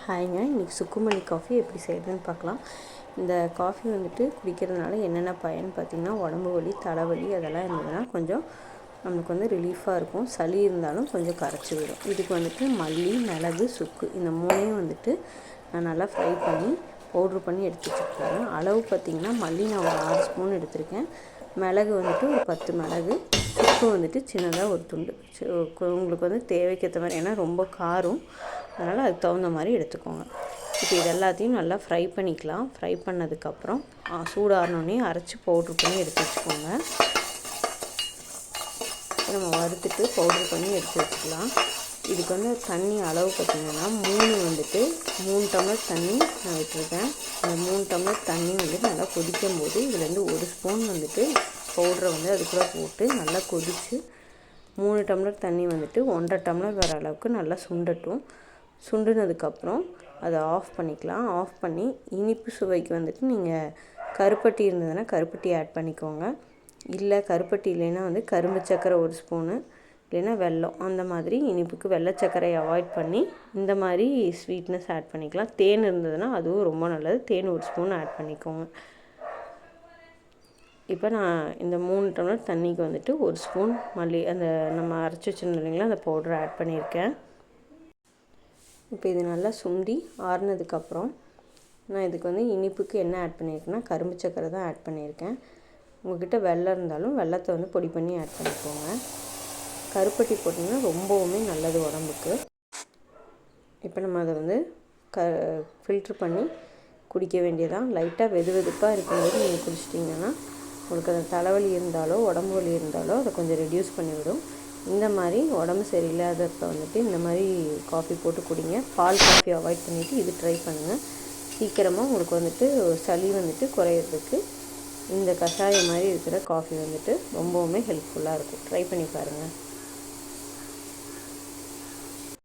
ஹாய்ங்க, இன்றைக்கி சுக்குமல்லி காஃபி எப்படி செய்கிறதுன்னு பார்க்கலாம். இந்த காஃபி வந்துட்டு குடிக்கிறதுனால என்னென்ன பயன் பார்த்திங்கன்னா, உடம்பு வலி, தலைவலி அதெல்லாம் இருந்ததுன்னா கொஞ்சம் நம்மளுக்கு வந்து ரிலீஃபாக இருக்கும். சளி இருந்தாலும் கொஞ்சம் கரைச்சி விடும். இதுக்கு வந்துட்டு மல்லி, மிளகு, சுக்கு இந்த மூணையும் வந்துட்டு நான் நல்லா ஃப்ரை பண்ணி பவுட்ரு பண்ணி எடுத்து வச்சுருக்கேன். அளவு பார்த்திங்கன்னா, மல்லி நான் ஒரு 6 ஸ்பூன் எடுத்திருக்கேன். மிளகு வந்துட்டு ஒரு 10 மிளகு, சுக்கு வந்துட்டு சின்னதாக ஒரு துண்டு. உங்களுக்கு வந்து தேவைக்கேற்ற மாதிரி, ஏன்னா ரொம்ப காரம், அதனால் அதுக்கு தகுந்த மாதிரி எடுத்துக்கோங்க. இப்போ இது எல்லாத்தையும் நல்லா ஃப்ரை பண்ணிக்கலாம். ஃப்ரை பண்ணதுக்கப்புறம் சூடாறினோடனே அரைச்சி பவுட்ரு பண்ணி எடுத்து வச்சுக்கோங்க. நம்ம வறுத்துட்டு பவுட்ரு பண்ணி எடுத்து வச்சுக்கலாம். இதுக்கு வந்து தண்ணி அளவு பார்த்திங்கன்னா 3 டம்ளர் தண்ணி நான் விட்டுருக்கேன். அந்த 3 டம்ளர் தண்ணி வந்துட்டு நல்லா கொதிக்கும் போது இதுலேருந்து 1 ஸ்பூன் வந்துட்டு பவுட்ரை வந்து அது கூட போட்டு நல்லா கொதித்து 3 டம்ளர் தண்ணி வந்துட்டு 1.5 டம்ளர் வர அளவுக்கு நல்லா சுண்டட்டும். சுண்டுனதுக்கப்புறம் அதை ஆஃப் பண்ணிக்கலாம். ஆஃப் பண்ணி இனிப்பு சுவைக்கு வந்துட்டு நீங்கள் கருப்பட்டி இருந்ததுன்னா கருப்பட்டி ஆட் பண்ணிக்கோங்க. இல்லை கருப்பட்டி இல்லைன்னா வந்து கரும்பு சர்க்கரை 1 ஸ்பூனு, இல்லைன்னா வெல்லம், அந்த மாதிரி இனிப்புக்கு வெள்ளை சர்க்கரையை அவாய்ட் பண்ணி இந்த மாதிரி ஸ்வீட்னஸ் ஆட் பண்ணிக்கலாம். தேன் இருந்ததுன்னா அதுவும் ரொம்ப நல்லது. தேன் 1 ஸ்பூன் ஆட் பண்ணிக்கோங்க. இப்போ நான் இந்த 3 டம்ளர் தண்ணிக்கு வந்துட்டு 1 ஸ்பூன் மல்லி, அந்த நம்ம அரைச்சி வச்சுருந்தோம் இல்லைங்களா, அந்த பவுடரை ஆட் பண்ணியிருக்கேன். இப்போ இது நல்லா சுண்டி ஆறுனதுக்கப்புறம் நான் இதுக்கு வந்து இனிப்புக்கு என்ன ஆட் பண்ணியிருக்கேன்னா கரும்பு சர்க்கரை தான் ஆட் பண்ணியிருக்கேன். உங்கள்கிட்ட வெல்லம் இருந்தாலும் வெல்லத்தை வந்து பொடி பண்ணி ஆட் பண்ணிக்கோங்க. கருப்பட்டி போட்டிங்கன்னா ரொம்பவுமே நல்லது உடம்புக்கு. இப்போ நம்ம அதை வந்து ஃபில்ட்ரு பண்ணி குடிக்க வேண்டியதான். லைட்டாக வெதுப்பாக இருக்கும்போது நீங்கள் குடிச்சிட்டிங்கன்னா உங்களுக்கு அந்த தலைவலி இருந்தாலோ உடம்பு வலி இருந்தாலோ அதை கொஞ்சம் ரெடியூஸ் பண்ணிவிடும். இந்த மாதிரி உடம்பு சரியில்லாதப்போ வந்துட்டு இந்த மாதிரி காஃபி போட்டு குடிங்க. பால் காஃபி அவாய்ட் பண்ணிவிட்டு இது ட்ரை பண்ணுங்கள். சீக்கிரமாக உங்களுக்கு வந்துட்டு சளி வந்துட்டு குறையிறதுக்கு இந்த கஷாயம் மாதிரி இருக்கிற காஃபி வந்துட்டு ரொம்பவுமே ஹெல்ப்ஃபுல்லாக இருக்கும். ட்ரை பண்ணி பாருங்கள்.